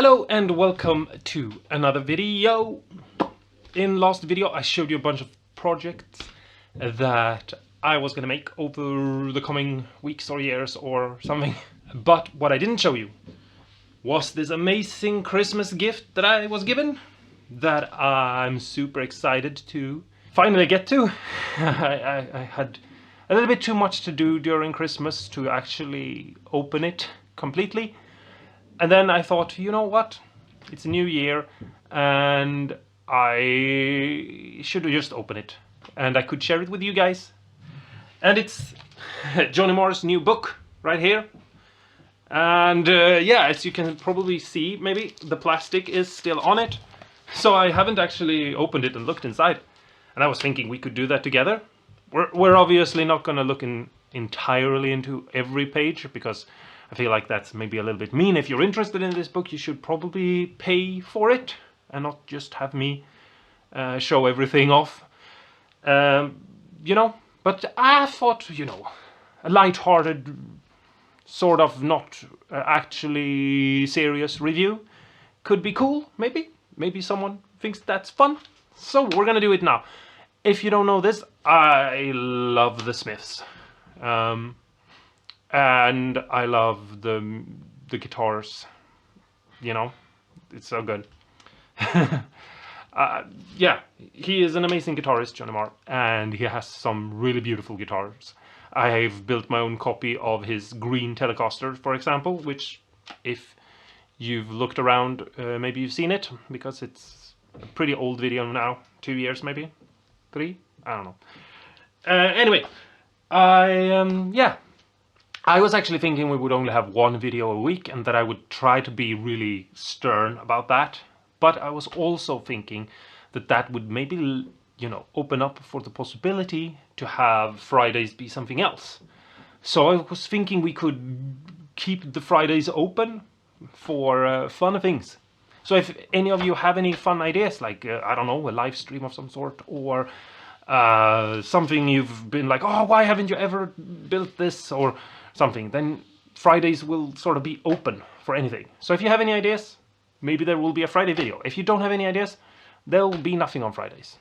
Hello and welcome to another video. In last video I showed you a bunch of projects that I was gonna make over the coming weeks or years or something. But what I didn't show you was this amazing Christmas gift that I was given that I'm super excited to finally get to. I had a little bit too much to do during Christmas to actually open it completely. And then I thought, you know what? It's a new year and I should just open it. And I could share it with you guys. And it's Johnny Marr's new book right here. And yeah, as you can probably see, maybe the plastic is still on it. So I haven't actually opened it and looked inside. And I was thinking we could do that together. We're obviously not going to look entirely into every page because I feel like that's maybe a little bit mean. If you're interested in this book, you should probably pay for it and not just have me show everything off. You know, but I thought, you know, a light-hearted, sort of not actually serious review could be cool, maybe. Maybe someone thinks that's fun. So we're gonna do it now. If you don't know this, I love the Smiths. And I love the guitars, you know, it's so good. Yeah, he is an amazing guitarist, Johnny Marr, and he has some really beautiful guitars. I've built my own copy of his green Telecaster, for example, which if you've looked around, maybe you've seen it, because it's a pretty old video now, 2 years maybe, 3, I don't know. Anyway, yeah. I was actually thinking we would only have one video a week and that I would try to be really stern about that. But I was also thinking that that would maybe, you know, open up for the possibility to have Fridays be something else. So I was thinking we could keep the Fridays open for fun things. So if any of you have any fun ideas, like, I don't know, a live stream of some sort, or something you've been like, oh, why haven't you ever built this, or something, then Fridays will sort of be open for anything. So if you have any ideas, maybe there will be a Friday video. If you don't have any ideas, there will be nothing on Fridays.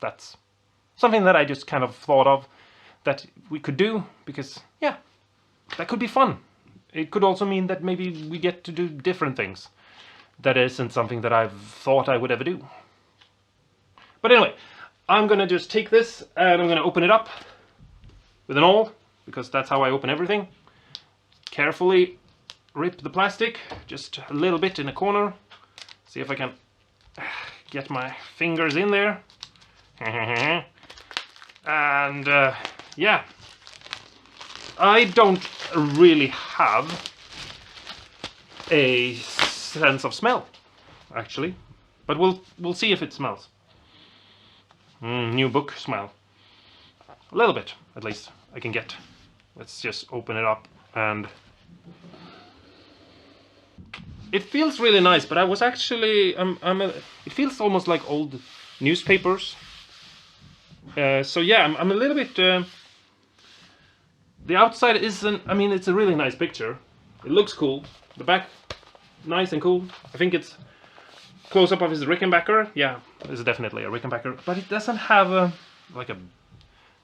That's something that I just kind of thought of that we could do, because yeah, that could be fun. It could also mean that maybe we get to do different things. That isn't something that I've thought I would ever do. But anyway, I'm gonna just take this and I'm gonna open it up with an awl, because that's how I open everything. Carefully rip the plastic, just a little bit in a corner. See if I can get my fingers in there. And yeah, I don't really have a sense of smell, actually, but we'll see if it smells. New book smell. A little bit, at least, I can get. Let's just open it up, and it feels really nice. But I was actually, it feels almost like old newspapers. So yeah, I'm a little bit. The outside isn't. I mean, it's a really nice picture. It looks cool. The back, nice and cool. I think it's close up of his Rickenbacker. Yeah, it's definitely a Rickenbacker, but it doesn't have a like a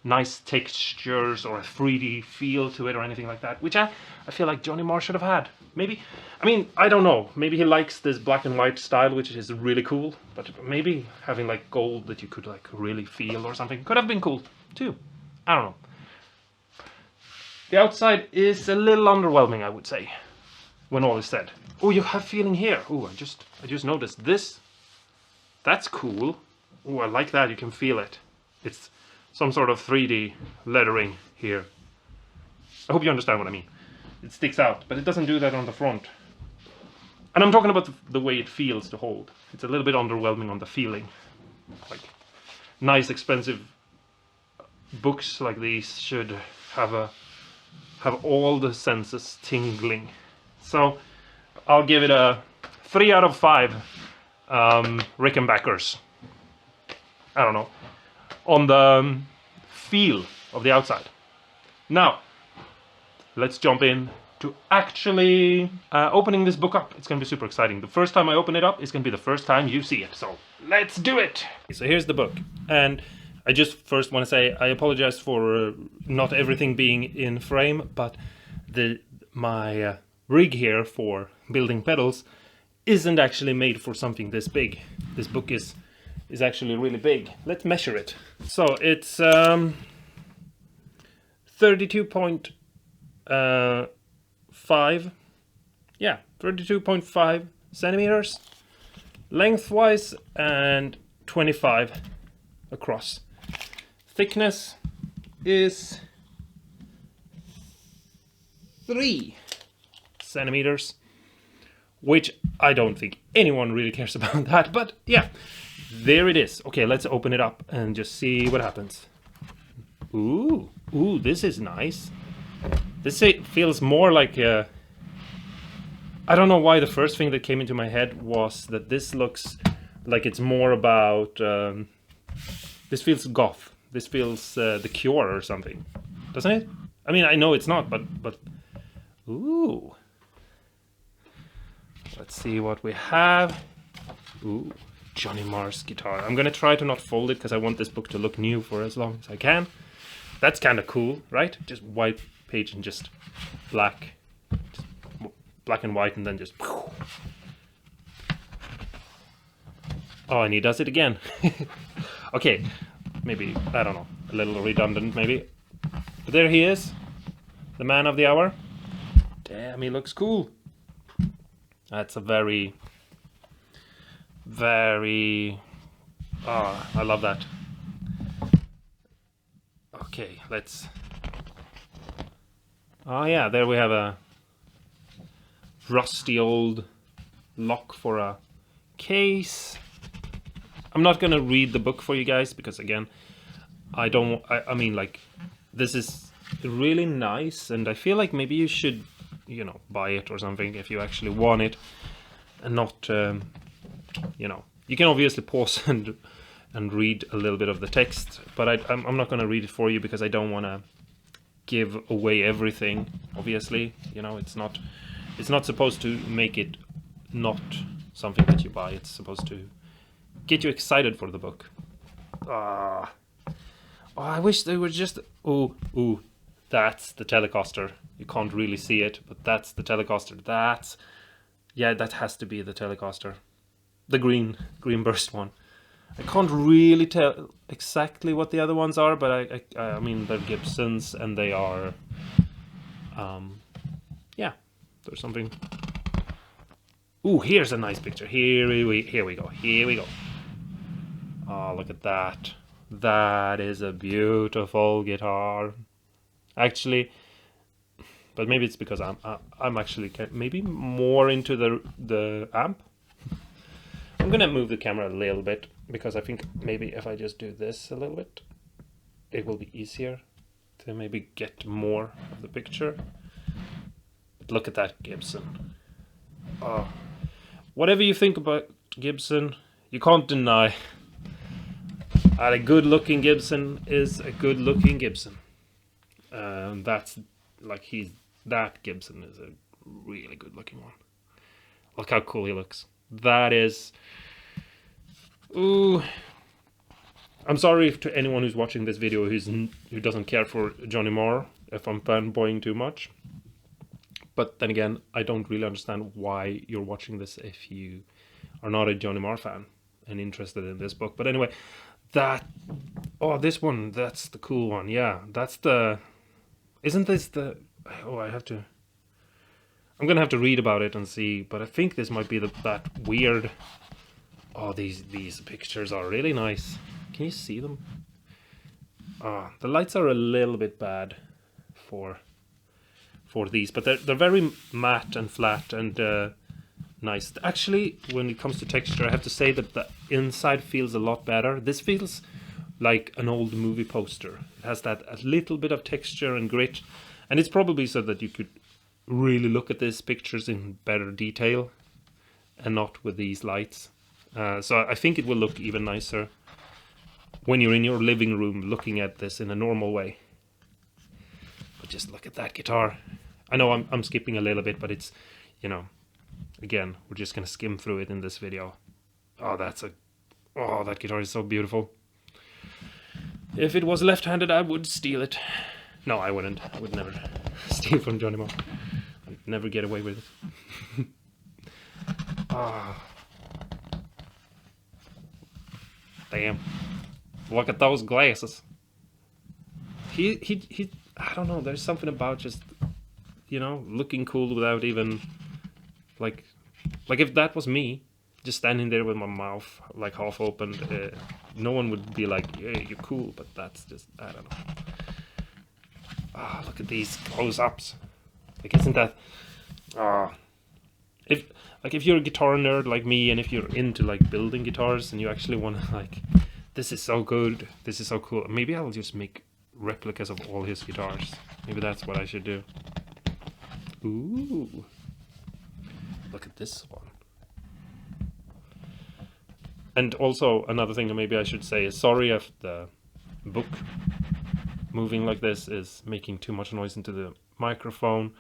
nice textures or a 3D feel to it or anything like that, which I feel like Johnny Marr should have had. Maybe, I mean, I don't know, maybe he likes this black and white style, which is really cool, but maybe having like gold that you could like really feel or something could have been cool too. I don't know. The outside is a little underwhelming, I would say, when all is said. Oh, you have feeling here. Oh, I just noticed this. That's cool. Oh, I like that, you can feel it. It's some sort of 3D lettering here. I hope you understand what I mean. It sticks out, but it doesn't do that on the front. And I'm talking about the way it feels to hold. It's a little bit underwhelming on the feeling. Like, nice, expensive books like these should have all the senses tingling. So I'll give it a 3 out of 5 Rickenbackers. I don't know. On the feel of the outside. Now, let's jump in to actually opening this book up. It's going to be super exciting. The first time I open it up is going to be the first time you see it. So let's do it. So here's the book. And I just first want to say I apologize for not everything being in frame, but my rig here for building pedals isn't actually made for something this big. This book is actually really big. Let's measure it. So it's 32.5 centimeters lengthwise and 25 across. Thickness is 3 centimeters, which I don't think anyone really cares about that, but yeah, there it is. Okay, let's open it up and just see what happens. Ooh, this is nice. This feels more like a... I don't know why the first thing that came into my head was that this looks like it's more about... this feels goth. This feels The Cure or something. Doesn't it? I mean, I know it's not, but... Ooh. Let's see what we have. Ooh, Johnny Marr's guitar. I'm gonna try to not fold it because I want this book to look new for as long as I can. That's kind of cool, right? Just white page and just black. Just black and white and then just... Oh, and he does it again. Okay, maybe, I don't know, a little redundant maybe. But there he is, the man of the hour. Damn, he looks cool. That's a very... Oh, I love that. Okay, let's... Oh yeah, there we have a rusty old lock for a case. I'm not gonna read the book for you guys because again, I mean, like, this is really nice and I feel like maybe you should, you know, buy it or something if you actually want it and not, you know, you can obviously pause and read a little bit of the text, but I'm not gonna read it for you because I don't want to give away everything. Obviously, you know, it's not supposed to make it not something that you buy. It's supposed to get you excited for the book. Oh, I wish they were just... Ooh, that's the Telecaster. You can't really see it, but that's the Telecaster. That's... Yeah, that has to be the Telecaster. The green burst one. I can't really tell exactly what the other ones are, but I mean, they're Gibsons and they are... yeah, there's something... Ooh, here's a nice picture. Here we go. Oh, look at that. That is a beautiful guitar. Actually, but maybe it's because I'm actually maybe more into the amp. I'm gonna move the camera a little bit because I think maybe if I just do this a little bit, it will be easier to maybe get more of the picture. But look at that Gibson. Oh, whatever you think about Gibson, you can't deny that a good-looking Gibson is a good-looking Gibson. That's like that Gibson is a really good-looking one. Look how cool he looks. That is... Ooh. I'm sorry to anyone who's watching this video who doesn't care for Johnny Marr, if I'm fanboying too much. But then again, I don't really understand why you're watching this if you are not a Johnny Marr fan and interested in this book. But anyway, this one, that's the cool one. Yeah, that's the... Isn't this the... Oh, I'm gonna have to read about it and see, but I think this might be that weird... Oh, these pictures are really nice. Can you see them? The lights are a little bit bad for these, but they're very matte and flat and nice. Actually, when it comes to texture, I have to say that the inside feels a lot better. This feels like an old movie poster. It has that a little bit of texture and grit, and it's probably so that you could really look at these pictures in better detail and not with these lights. So I think it will look even nicer when you're in your living room looking at this in a normal way. But just look at that guitar. I know I'm skipping a little bit, but it's, you know, again, we're just gonna skim through it in this video. Oh, that guitar is so beautiful. If it was left-handed, I would steal it. No, I wouldn't. I would never steal from Johnny Marr. I'd never get away with it. Ah. Damn. Look at those glasses. He I don't know, there's something about just, you know, looking cool without even, like if that was me, just standing there with my mouth like half opened, no one would be like, yeah, you're cool, but that's just, I don't know. Ah, look at these close-ups. Like, isn't that, if you're a guitar nerd like me, and if you're into like building guitars and you actually want to like, this is so good, this is so cool, maybe I'll just make replicas of all his guitars. Maybe that's what I should do. Ooh, look at this one. And also another thing that maybe I should say is, sorry if the book moving like this is making too much noise into the microphone.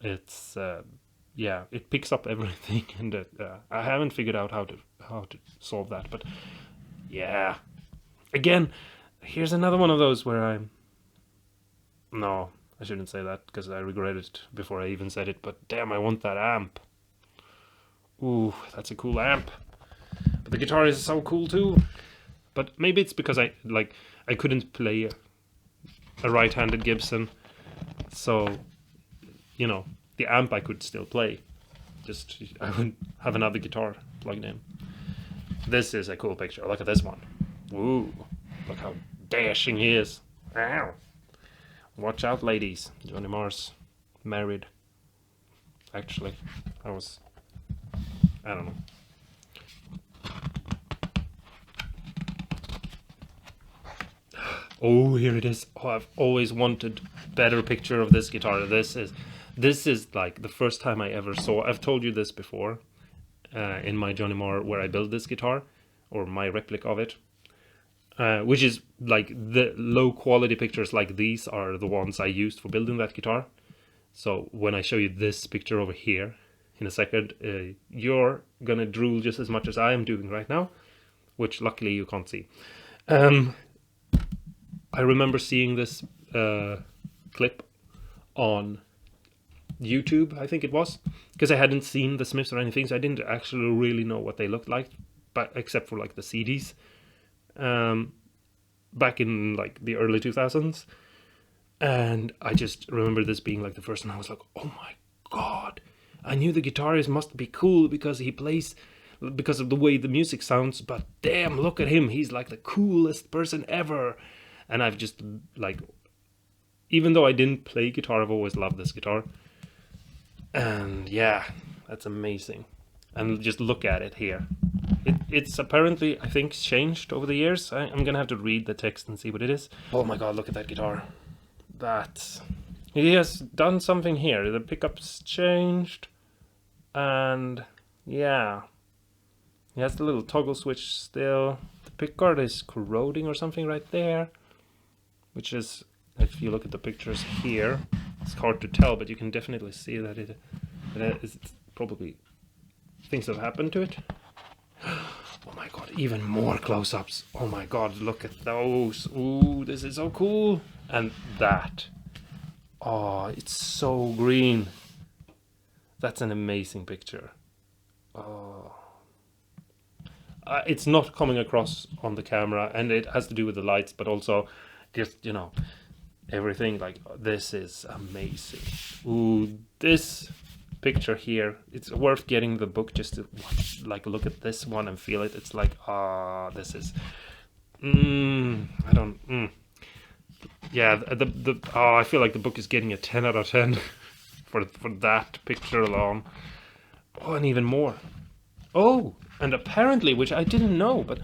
It's yeah, it picks up everything, and I haven't figured out how to solve that. But yeah, again, here's another one of those where no, I shouldn't say that because I regret it before I even said it. But damn, I want that amp. Ooh, that's a cool amp. But the guitar is so cool too. But maybe it's because I couldn't play a right-handed Gibson, so you know, the amp I could still play. Just I wouldn't have another guitar plugged in. This is a cool picture. Look at this one. Woo! Look how dashing he is. Ow! Watch out, ladies. Johnny Marr's married. Actually, I don't know. Oh, here it is. Oh, I've always wanted better picture of this guitar. This is like the first time I ever saw. I've told you this before in my Johnny Marr where I built this guitar, or my replica of it, which is like the low quality pictures like these are the ones I used for building that guitar. So when I show you this picture over here in a second, you're gonna drool just as much as I am doing right now, which luckily you can't see. I remember seeing this clip on YouTube, I think it was, because I hadn't seen the Smiths or anything, so I didn't actually really know what they looked like, but except for like the CDs, back in like the early 2000s, and I just remember this being like the first one. I was like, oh my god, I knew the guitarist must be cool because he plays, because of the way the music sounds, but damn, look at him, he's like the coolest person ever. And I've just, like, even though I didn't play guitar, I've always loved this guitar. And yeah, that's amazing. And just look at it here. It's apparently, I think, changed over the years. I'm gonna have to read the text and see what it is. Oh my god, look at that guitar. He has done something here. The pickup's changed. And yeah. He has the little toggle switch still. The pickguard is corroding or something right there. Which is, if you look at the pictures here, it's hard to tell, but you can definitely see that it is probably things have happened to it. Oh my god, even more close-ups. Oh my god, look at those. Ooh, this is so cool. And that. Oh, it's so green. That's an amazing picture. Oh. It's not coming across on the camera, and it has to do with the lights, but also just, you know, everything. Like, this is amazing. Ooh, this picture here, it's worth getting the book just to watch, like, look at this one and feel it. It's like, this is yeah, I feel like the book is getting a 10 out of 10 for that picture alone. Oh, and even more. Oh, and apparently, which I didn't know, but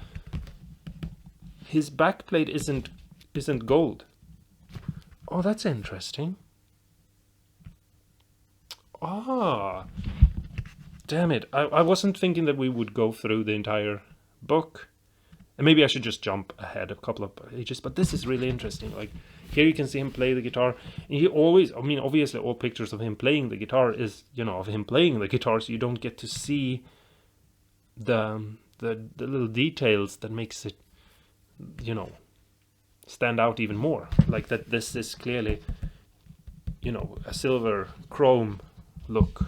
his backplate isn't gold. Oh, that's interesting. Damn it. I wasn't thinking that we would go through the entire book. And maybe I should just jump ahead a couple of pages, but this is really interesting. Like, Here you can see him play the guitar. And he always, I mean, obviously all pictures of him playing the guitar is, you know, of him playing the guitar, so you don't get to see the little details that makes it, you know, stand out even more. Like that this is clearly, you know, a silver chrome look.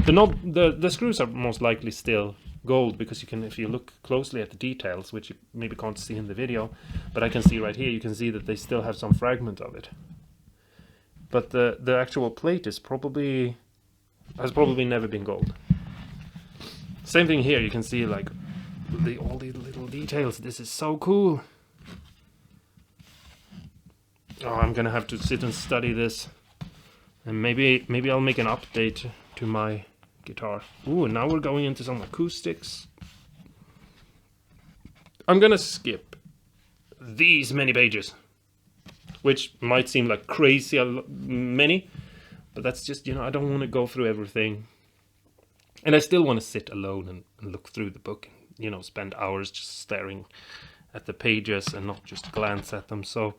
The screws are most likely still gold, because you can, if you look closely at the details, which you maybe can't see in the video, but I can see right here, you can see that they still have some fragment of it. But the actual plate is has probably never been gold. Same thing here, you can see like all the little details. This is so cool. Oh, I'm gonna have to sit and study this, and maybe I'll make an update to my guitar. Ooh, now we're going into some acoustics. I'm gonna skip these many pages, which might seem like crazy many, but that's just, you know, I don't want to go through everything, and I still want to sit alone and look through the book, and, you know, spend hours just staring at the pages and not just glance at them. So,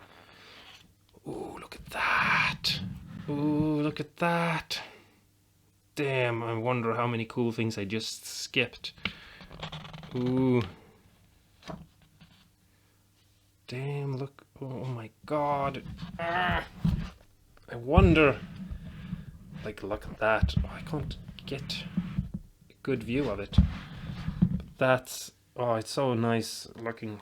ooh, look at that. Ooh, look at that. Damn, I wonder how many cool things I just skipped. Ooh. Damn, look. Oh my god. Ah. I wonder. Like, look at that. Oh, I can't get a good view of it. But that's... Oh, it's so nice looking.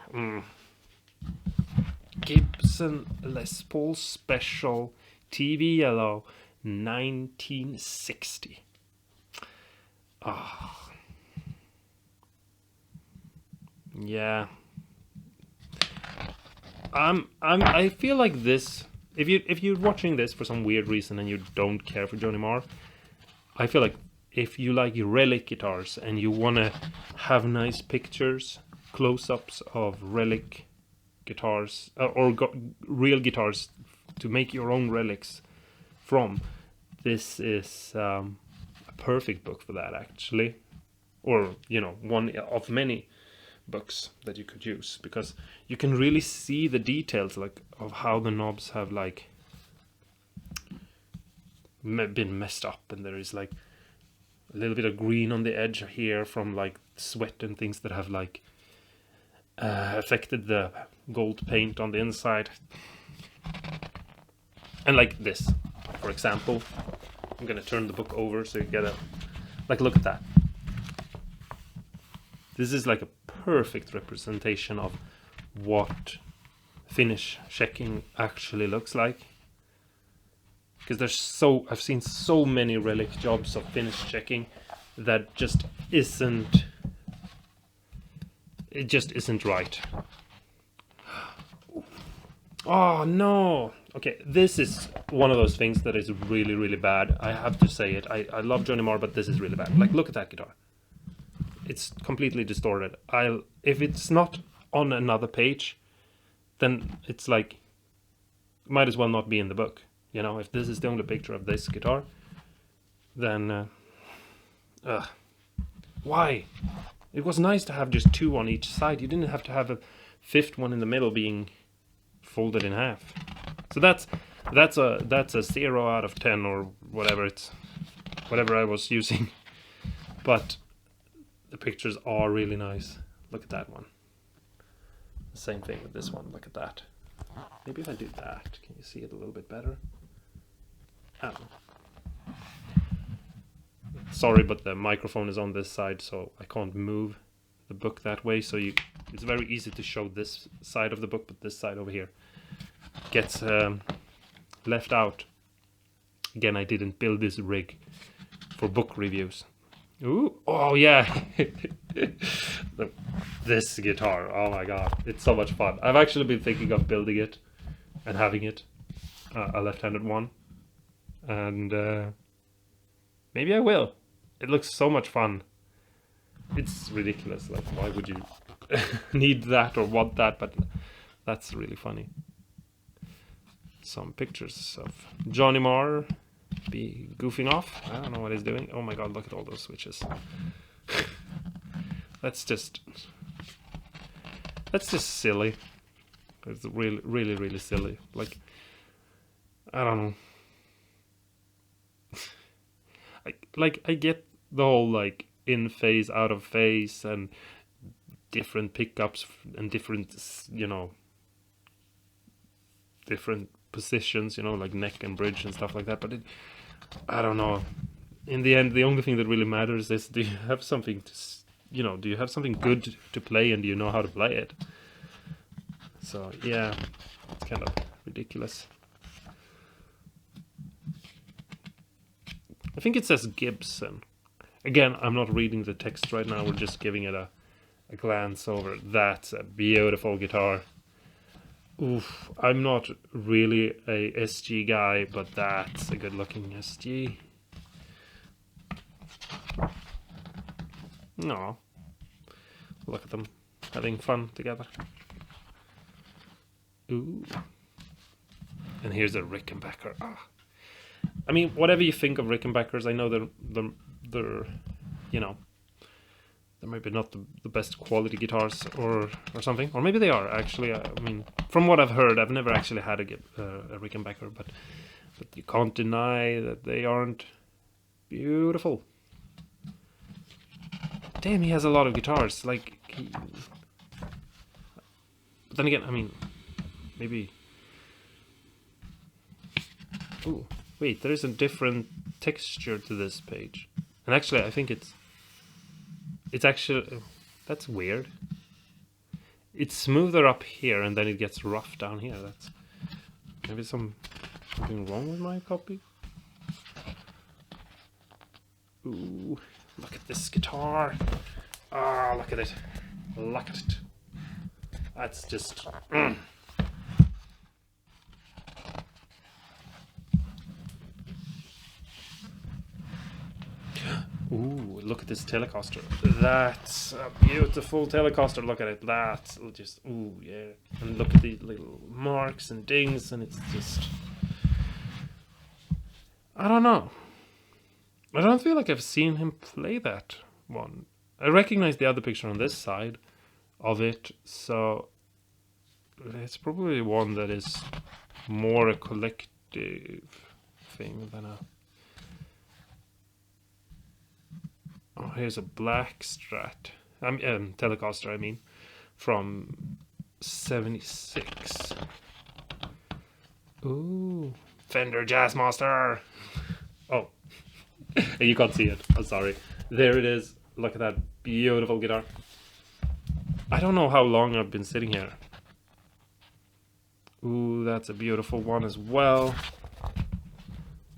Gibson Les Paul Special TV Yellow 1960. Oh. Yeah. I feel like this, if you're watching this for some weird reason and you don't care for Johnny Marr, I feel like if you like relic guitars and you want to have nice pictures, close-ups of relic guitars, real guitars to make your own relics from, this is a perfect book for that, actually. Or, you know, one of many books that you could use, because you can really see the details, like, of how the knobs have, like, been messed up, and there is, like, a little bit of green on the edge here from, like, sweat and things that have, like, affected the gold paint on the inside. And like this, for example. I'm gonna turn the book over so you get a, like, look at that. This is like a perfect representation of what finish checking actually looks like. Because I've seen so many relic jobs of finish checking that just isn't, it just isn't right. Oh no! Okay, this is one of those things that is really, really bad. I have to say it. I love Johnny Marr, but this is really bad. Like, look at that guitar. It's completely distorted. If it's not on another page, then it's like, might as well not be in the book. You know, if this is the only picture of this guitar, then why? It was nice to have just two on each side. You didn't have to have a fifth one in the middle being folded in half. So that's a 0 out of 10 or whatever whatever I was using. But the pictures are really nice. Look at that one. The same thing with this one. Look at that. Maybe if I do that, can you see it a little bit better? Oh. Sorry, but the microphone is on this side, so I can't move the book that way. So it's very easy to show this side of the book, but this side over here gets left out. Again, I didn't build this rig for book reviews. Ooh, oh yeah. This guitar, oh my god, it's so much fun. I've actually been thinking of building it and having it, a left-handed one, and maybe I will. It looks so much fun. It's ridiculous, like, why would you need that or want that, but that's really funny. Some pictures of Johnny Marr be goofing off. I don't know what he's doing. Oh my god, look at all those switches. That's just silly. It's really, really, really silly. Like, I don't know. I get the whole like in phase, out of phase, and different pickups and different, different positions, like neck and bridge and stuff like that. But I don't know. In the end, the only thing that really matters is, do you have something to, do you have something good to play, and do you know how to play it? So yeah, it's kind of ridiculous. I think it says Gibson. Again, I'm not reading the text right now, we're just giving it a glance over. That's a beautiful guitar. Oof, I'm not really a SG guy, but that's a good looking SG. No, look at them having fun together. Ooh, and here's a Rickenbacker. I mean, whatever you think of Rickenbackers, I know they're they're maybe not the best quality guitars or something, or maybe they are actually. I mean, from what I've heard, I've never actually had a Rickenbacker, but you can't deny that they aren't beautiful. Damn, he has a lot of guitars. But then again, I mean, maybe. Ooh, wait, there's a different texture to this page, and actually, I think it's actually, that's weird. It's smoother up here, and then it gets rough down here. That's maybe something wrong with my copy. Ooh, look at this guitar. Ah, look at it. Look at it. That's just. Ooh, look at this Telecaster. That's a beautiful Telecaster. Look at it. That's just, ooh, yeah. And look at the little marks and dings, and it's just. I don't know. I don't feel like I've seen him play that one. I recognize the other picture on this side of it, so it's probably one that is more a collective thing than a. Oh, here's a black Strat. Telecaster, I mean, from 76. Ooh, Fender Jazzmaster. Oh, you can't see it. I'm sorry. There it is. Look at that beautiful guitar. I don't know how long I've been sitting here. Ooh, that's a beautiful one as well.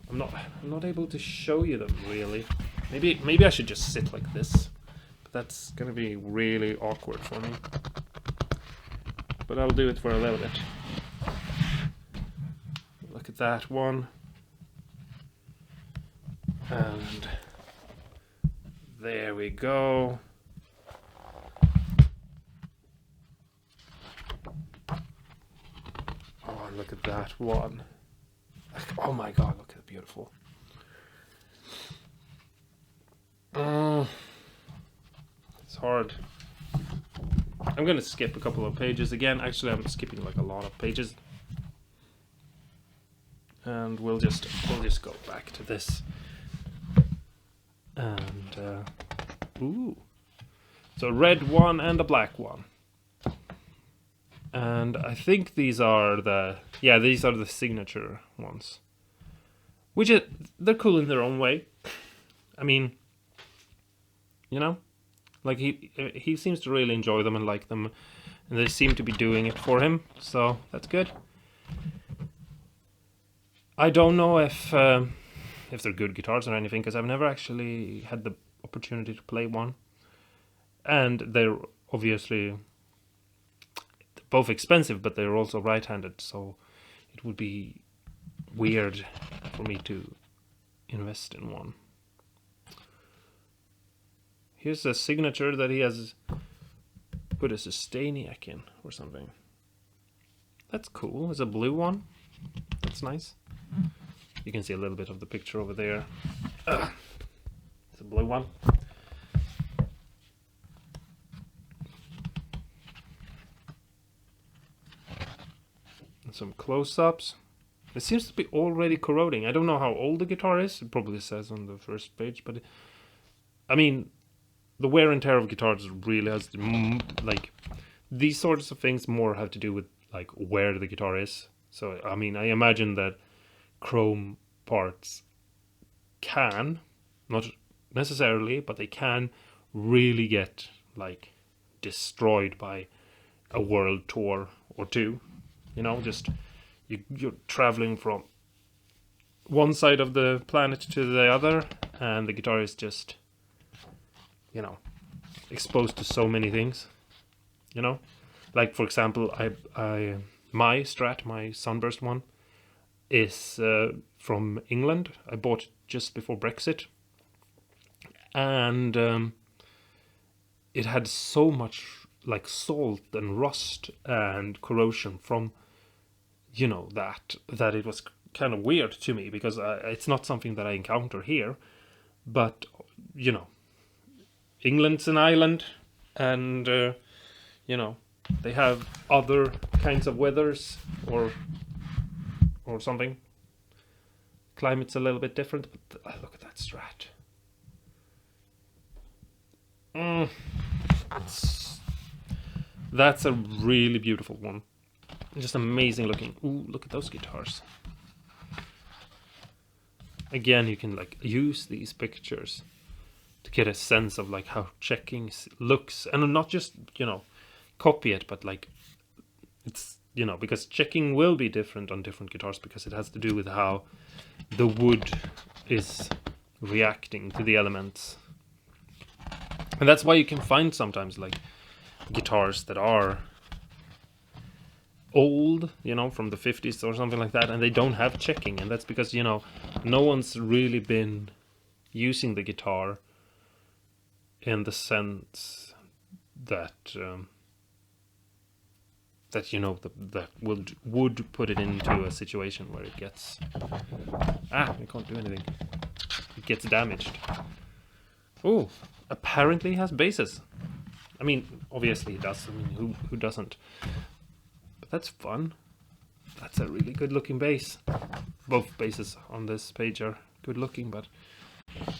I'm not able to show you them really. Maybe I should just sit like this, but that's gonna be really awkward for me. But I'll do it for a little bit. Look at that one. And there we go. Oh, look at that one. Oh my god, look at it, beautiful. It's hard. I'm gonna skip a couple of pages again. Actually, I'm skipping like a lot of pages, and we'll just go back to this. And ooh, so a red one and a black one, and I think these are the signature ones, which they're cool in their own way. I mean, like he seems to really enjoy them and like them, and they seem to be doing it for him, so that's good. I don't know if they're good guitars or anything, because I've never actually had the opportunity to play one, and they're obviously both expensive, but they're also right-handed, so it would be weird for me to invest in one. Here's a signature that he has put a Sustainiac in or something. That's cool. It's a blue one. That's nice. You can see a little bit of the picture over there. It's a blue one. And some close-ups. It seems to be already corroding. I don't know how old the guitar is. It probably says on the first page, but I mean, the wear and tear of guitars really has like these sorts of things more have to do with like where the guitar is. So I mean, I imagine that chrome parts can, not necessarily, but they can really get like destroyed by a world tour or two. You know, just you're traveling from one side of the planet to the other, and the guitar is just, you know, exposed to so many things. You know, like for example, my Strat, my Sunburst one, is from England. I bought it just before Brexit, and it had so much like salt and rust and corrosion from, you know, that it was kind of weird to me, because it's not something that I encounter here. But you know, England's an island, and you know, they have other kinds of weathers or something. Climate's a little bit different, but look at that Strat. That's a really beautiful one. Just amazing looking. Ooh, look at those guitars. Again, you can like use these pictures to get a sense of like how checking looks, and not just, you know, copy it, but like it's, you know, because checking will be different on different guitars, because it has to do with how the wood is reacting to the elements. And that's why you can find sometimes like guitars that are old, you know, from the 50s or something like that, and they don't have checking, and that's because, you know, no one's really been using the guitar in the sense that that, you know, that would put it into a situation where it gets I can't do anything. It gets damaged. Oh, apparently has bases. I mean, obviously it does. I mean, who doesn't? But that's fun. That's a really good looking bass. Both basses on this page are good looking, but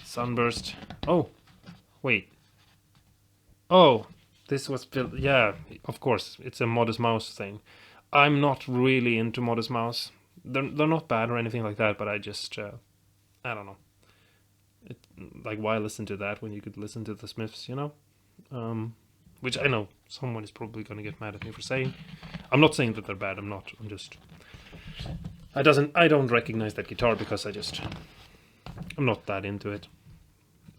Sunburst. Oh, wait. Oh, this was built. Yeah, of course, it's a Modest Mouse thing. I'm not really into Modest Mouse. They're not bad or anything like that, but I just I don't know. Like, why listen to that when you could listen to the Smiths, you know? Which I know someone is probably going to get mad at me for saying. I'm not saying that they're bad. I'm not. I'm just. I don't recognize that guitar because I'm not that into it.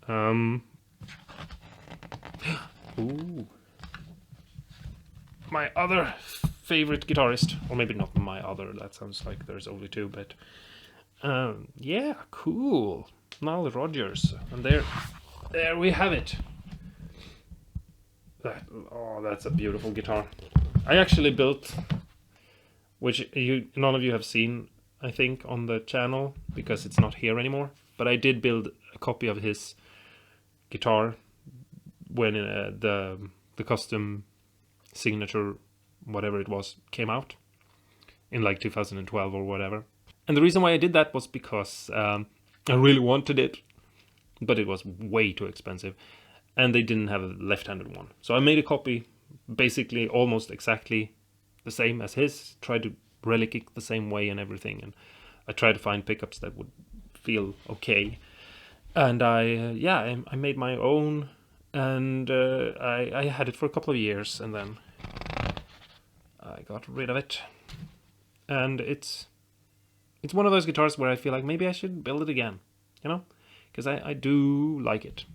Ooh. My other favorite guitarist, or maybe not my other. That sounds like there's only two, but yeah, cool. Nile Rodgers, and there we have it. That's a beautiful guitar. I actually built, which none of you have seen, I think, on the channel because it's not here anymore. But I did build a copy of his guitar when the custom signature, whatever it was, came out in like 2012 or whatever. And the reason why I did that was because I really wanted it, but it was way too expensive, and they didn't have a left-handed one. So I made a copy, basically almost exactly the same as his, tried to relic it the same way and everything, and I tried to find pickups that would feel okay. And I made my own, and I had it for a couple of years, and then I got rid of it. And it's one of those guitars where I feel like maybe I should build it again, you know, because I do like it,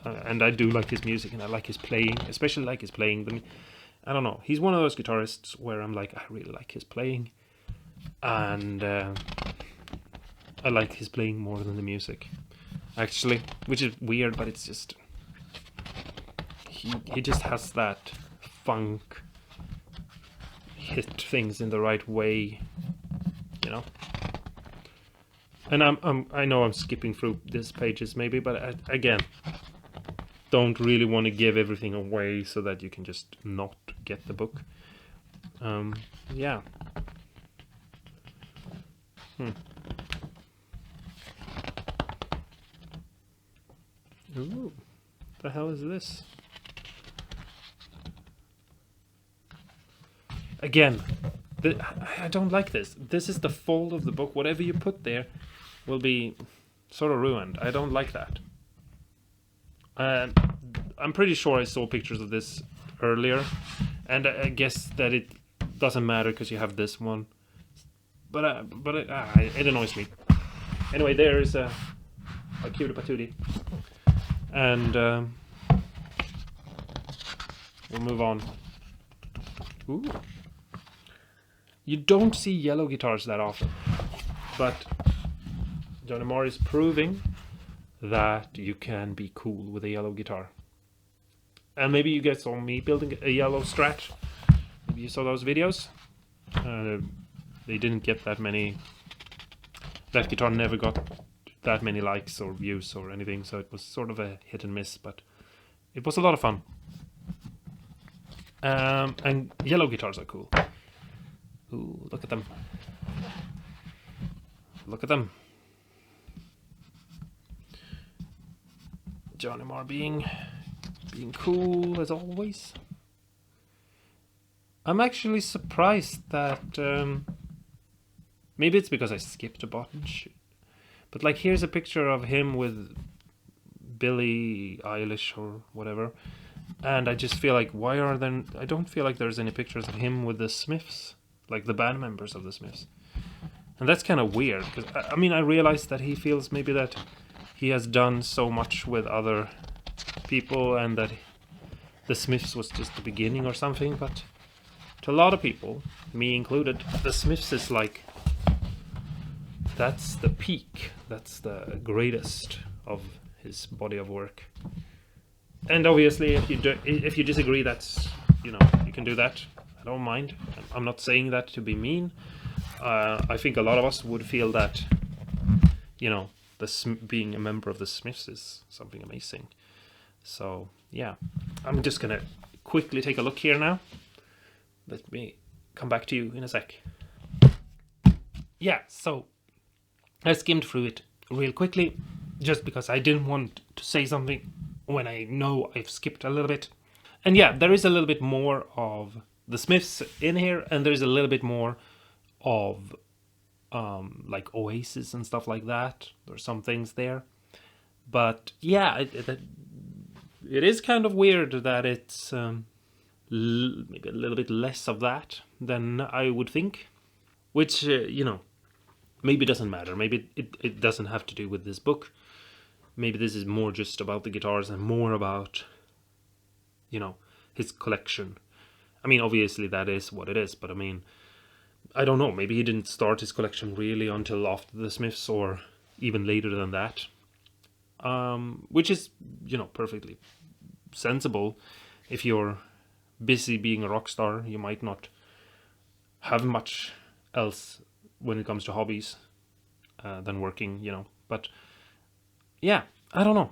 and I do like his music, and I like his playing, especially like his playing. I don't know, he's one of those guitarists where I'm like, I really like his playing, and I like his playing more than the music, actually, which is weird, but it's just he just has that funk, hit things in the right way, you know. And I know I'm skipping through these pages maybe, but again, don't really want to give everything away so that you can just not get the book. Yeah. Ooh, the hell is this? Again, I don't like this. This is the fold of the book. Whatever you put there will be sort of ruined. I don't like that. I'm pretty sure I saw pictures of this earlier, and I guess that it doesn't matter because you have this one. But it annoys me. Anyway, there's a cutie patootie, and we'll move on. Ooh. You don't see yellow guitars that often, but Johnny Marr is proving that you can be cool with a yellow guitar. And maybe you guys saw me building a yellow Strat. Maybe you saw those videos. They didn't get that many. That guitar never got that many likes or views or anything, so it was sort of a hit and miss, but it was a lot of fun. And yellow guitars are cool. Ooh, look at them. Look at them. Johnny Marr being cool as always. I'm actually surprised that maybe it's because I skipped a button, but like here's a picture of him with Billie Eilish or whatever, and I just feel like why are there? I don't feel like there's any pictures of him with the Smiths, like the band members of the Smiths, and that's kind of weird because I mean I realize that he feels maybe that he has done so much with other people and that the Smiths was just the beginning or something, but to a lot of people, me included, the Smiths is like, that's the peak, that's the greatest of his body of work. And obviously if you disagree, that's, you know, you can do that. I don't mind. I'm not saying that to be mean. I think a lot of us would feel that, you know, being a member of the Smiths is something amazing. So yeah, I'm just gonna quickly take a look here now. Let me come back to you in a sec. Yeah, so I skimmed through it real quickly just because I didn't want to say something when I know I've skipped a little bit. And yeah, there is a little bit more of the Smiths in here, and there's a little bit more of like Oasis and stuff like that. There's some things there, but yeah, it is kind of weird that it's maybe a little bit less of that than I would think, which you know, maybe doesn't matter. Maybe it doesn't have to do with this book. Maybe this is more just about the guitars and more about, you know, his collection. I mean, obviously that is what it is, but I mean, I don't know, maybe he didn't start his collection really until after the Smiths or even later than that. Which is, you know, perfectly sensible. If you're busy being a rock star, you might not have much else when it comes to hobbies than working, you know. But yeah, I don't know.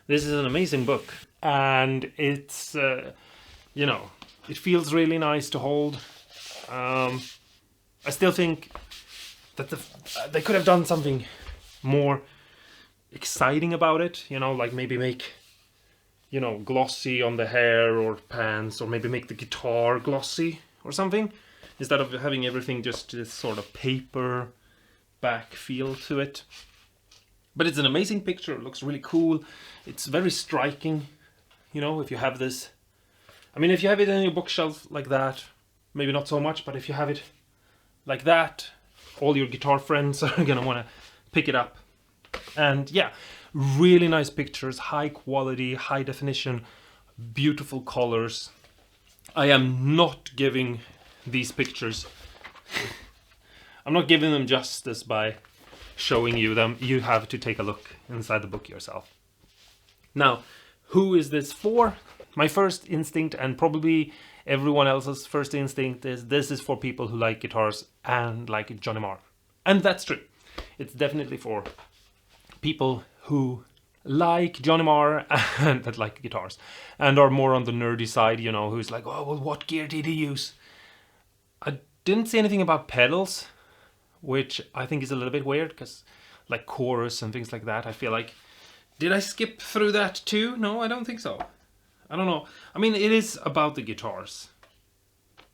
This is an amazing book, and it's you know, it feels really nice to hold. I still think that they could have done something more exciting about it, you know, like maybe make, you know, glossy on the hair or pants, or maybe make the guitar glossy or something, instead of having everything just this sort of paper back feel to it. But it's an amazing picture, it looks really cool, it's very striking, you know, if you have this. I mean, if you have it on your bookshelf like that, maybe not so much, but if you have it like that, all your guitar friends are gonna want to pick it up. And yeah, really nice pictures, high quality, high definition, beautiful colors. I am not giving these pictures, I'm not giving them justice by showing you them. You have to take a look inside the book yourself. Now, who is this for? My first instinct, and probably everyone else's first instinct, is this is for people who like guitars and like Johnny Marr. And that's true. It's definitely for people who like Johnny Marr and that like guitars and are more on the nerdy side, you know, who's like, oh, well, what gear did he use? I Didn't see anything about pedals, which I think is a little bit weird, because like chorus and things like that, I feel like, did I skip through that too? No, I don't think so. I don't know. I mean, it is about the guitars.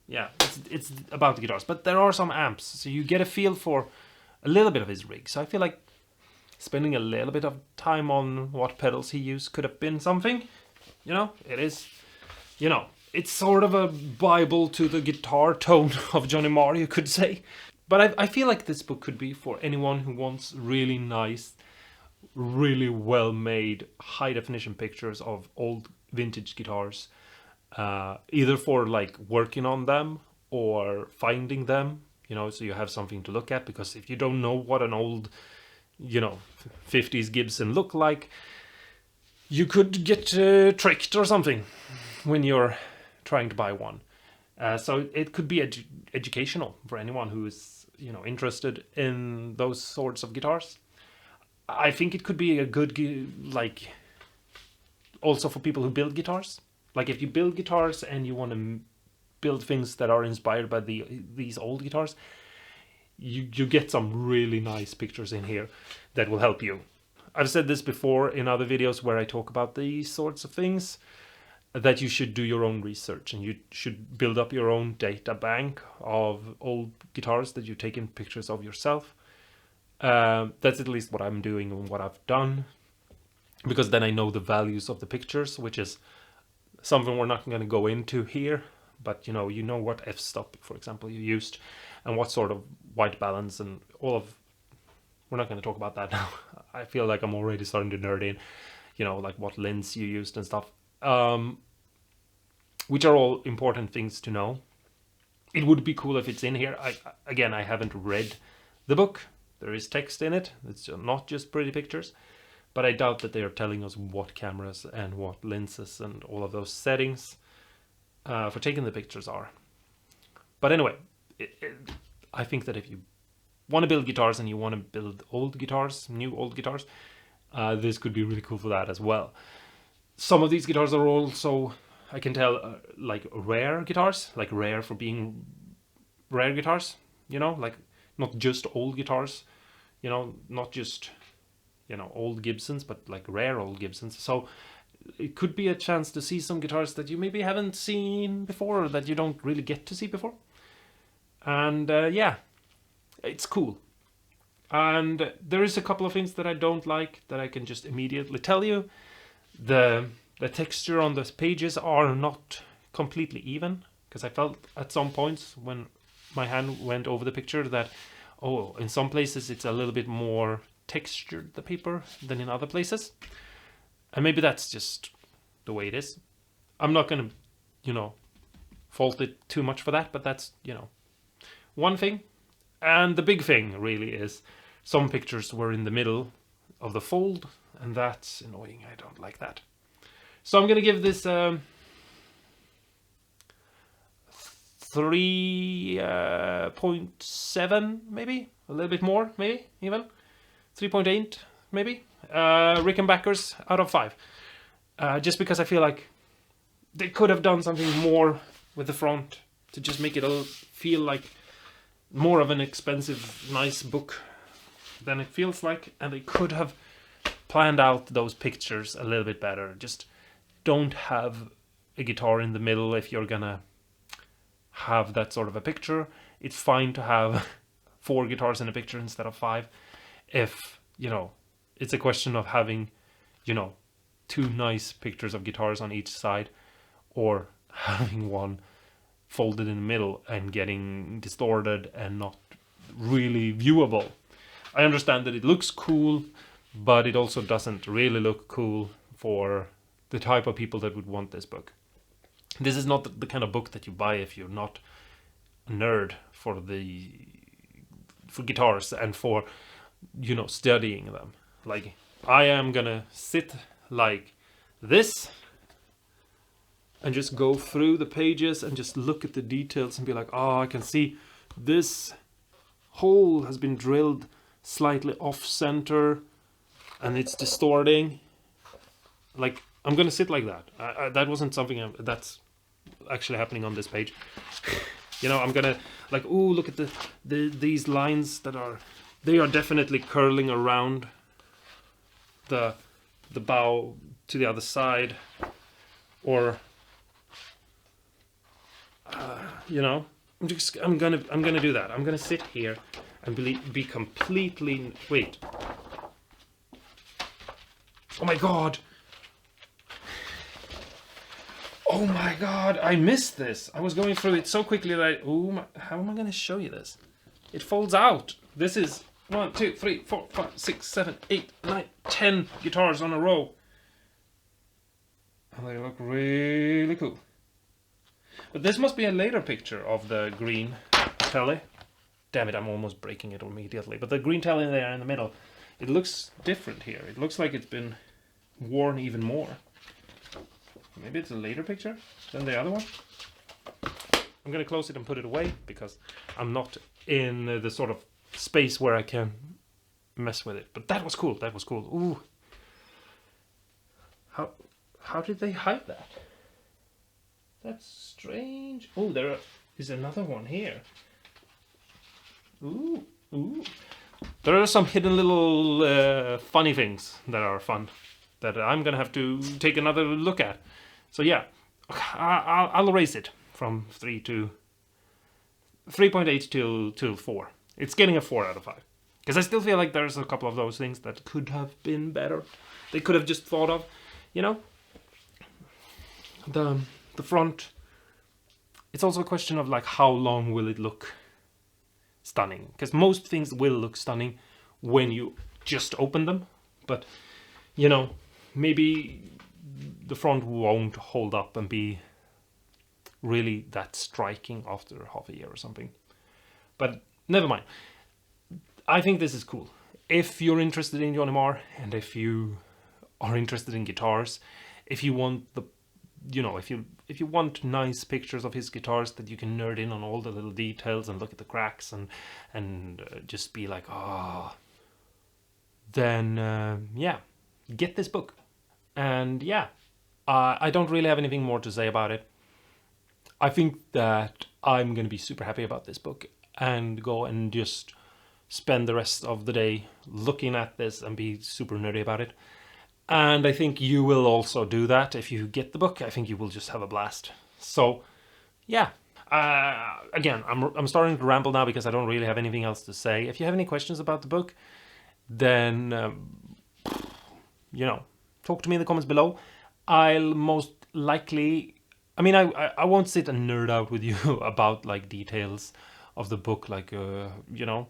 Yeah, it's about the guitars, but there are some amps, so you get a feel for a little bit of his rig. So I feel like spending a little bit of time on what pedals he used could have been something. You know, it is, you know, it's sort of a Bible to the guitar tone of Johnny Marr, you could say. But I feel like this book could be for anyone who wants really nice, really well-made, high-definition pictures of old vintage guitars. Either for like working on them or finding them, you know, so you have something to look at. Because if you don't know what an old, you know, 50s Gibson look like, you could get tricked or something when you're trying to buy one. So it could be educational for anyone who is, you know, interested in those sorts of guitars. I think it could be a good, like, also for people who build guitars. Like if you build guitars and you want to build things that are inspired by these old guitars, you get some really nice pictures in here that will help you. I've said this before in other videos where I talk about these sorts of things, that you should do your own research and you should build up your own data bank of old guitars that you've taken pictures of yourself. That's at least what I'm doing and what I've done, because then I know the values of the pictures, which is something we're not going to go into here, but you know what f-stop, for example, you used, and what sort of white balance and all of. We're not going to talk about that now. I feel like I'm already starting to nerd in, you know, like what lens you used and stuff, which are all important things to know. It would be cool if it's in here. I haven't read the book. There is text in it. It's not just pretty pictures. But I doubt that they are telling us what cameras and what lenses and all of those settings for taking the pictures are. But anyway, I think that if you want to build guitars and you want to build old guitars, new old guitars, this could be really cool for that as well. Some of these guitars are also, I can tell, like rare guitars, like rare for being rare guitars, you know, like not just old guitars, you know, not just, you know, old Gibsons, but like rare old Gibsons. So it could be a chance to see some guitars that you maybe haven't seen before, or that you don't really get to see before. And yeah, it's cool. And there is a couple of things that I don't like that I can just immediately tell you. The texture on the pages are not completely even, because I felt at some points when my hand went over the picture that, oh, in some places it's a little bit more textured, the paper, than in other places. And maybe that's just the way it is. I'm not going to, you know, fault it too much for that, but that's, you know, one thing. And the big thing really is some pictures were in the middle of the fold, and that's annoying. I don't like that. So I'm going to give this 3.7, maybe a little bit more, maybe even 3.8, maybe Rickenbackers out of 5, just because I feel like they could have done something more with the front to just make it feel like more of an expensive, nice book than it feels like, and they could have planned out those pictures a little bit better. Just don't have a guitar in the middle if you're gonna have that sort of a picture. It's fine to have 4 guitars in a picture instead of 5 if, you know, it's a question of having, you know, 2 nice pictures of guitars on each side, or having one folded in the middle and getting distorted and not really viewable. I understand that it looks cool, but it also doesn't really look cool for the type of people that would want this book. This is not the kind of book that you buy if you're not a nerd for guitars and for, you know, studying them. Like, I am gonna sit like this and just go through the pages and just look at the details and be like, oh, I can see this hole has been drilled slightly off center and it's distorting. Like, I'm gonna sit like that. That wasn't something that's actually happening on this page. You know, I'm gonna like, ooh, look at these lines they are definitely curling around the bow to the other side, or you know, I'm gonna do that. I'm gonna sit here and be completely, wait. Oh my god. Oh my god, I missed this. I was going through it so quickly that how am I going to show you this? It folds out. This is 1, 2, 3, 4, 5, 6, 7, 8, 9, 10 guitars on a row. And they look really cool. But this must be a later picture of the green telly. Damn it, I'm almost breaking it immediately. But the green telly there in the middle, it looks different here. It looks like it's been worn even more. Maybe it's a later picture than the other one. I'm going to close it and put it away because I'm not in the sort of space where I can mess with it. But that was cool. That was cool. Ooh. How did they hide that? That's strange. Oh, there is another one here. Ooh. Ooh. There are some hidden little funny things that are fun that I'm going to have to take another look at. So yeah, I'll raise it from 3.8 to 4. It's getting a 4 out of 5. Because I still feel like there's a couple of those things that could have been better. They could have just thought of, you know, the front. It's also a question of like how long will it look stunning? Because most things will look stunning when you just open them. But, you know, maybe the front won't hold up and be really that striking after half a year or something. But never mind. I think this is cool. If you're interested in Johnny Marr, and if you are interested in guitars, if you want if you want nice pictures of his guitars that you can nerd in on all the little details and look at the cracks and just be like, oh, then yeah, get this book. And yeah, I don't really have anything more to say about it. I think that I'm going to be super happy about this book and go and just spend the rest of the day looking at this and be super nerdy about it. And I think you will also do that if you get the book. I think you will just have a blast. So yeah, again, I'm starting to ramble now because I don't really have anything else to say. If you have any questions about the book, then you know, talk to me in the comments below. I'll most likely, I mean, I won't sit and nerd out with you about like details of the book, like you know,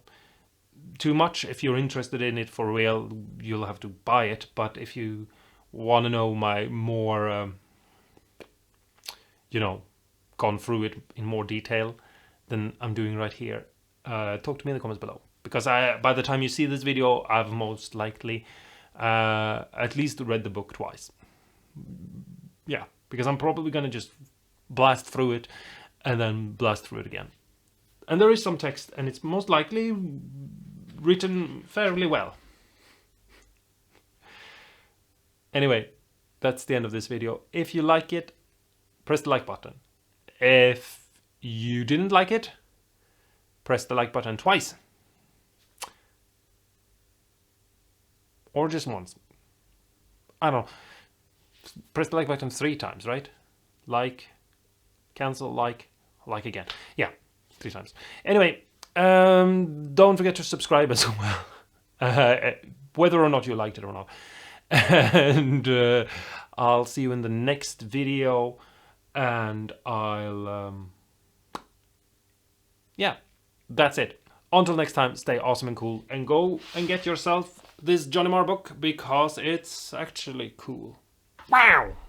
too much. If you're interested in it for real, you'll have to buy it. But if you want to know my more you know, gone through it in more detail than I'm doing right here, talk to me in the comments below, because by the time you see this video, I've most likely at least read the book twice. Yeah, because I'm probably gonna just blast through it and then blast through it again. And there is some text, and it's most likely written fairly well. Anyway, that's the end of this video. If you like it, press the like button. If you didn't like it, press the like button twice. Or just once. I don't know. Press the like button 3 times, right? Like, cancel, like again. Yeah, 3 times. Anyway, don't forget to subscribe as well. Whether or not you liked it or not. And I'll see you in the next video. And I'll... yeah, that's it. Until next time, stay awesome and cool. And go and get yourself this Johnny Marr book, because it's actually cool. Wow!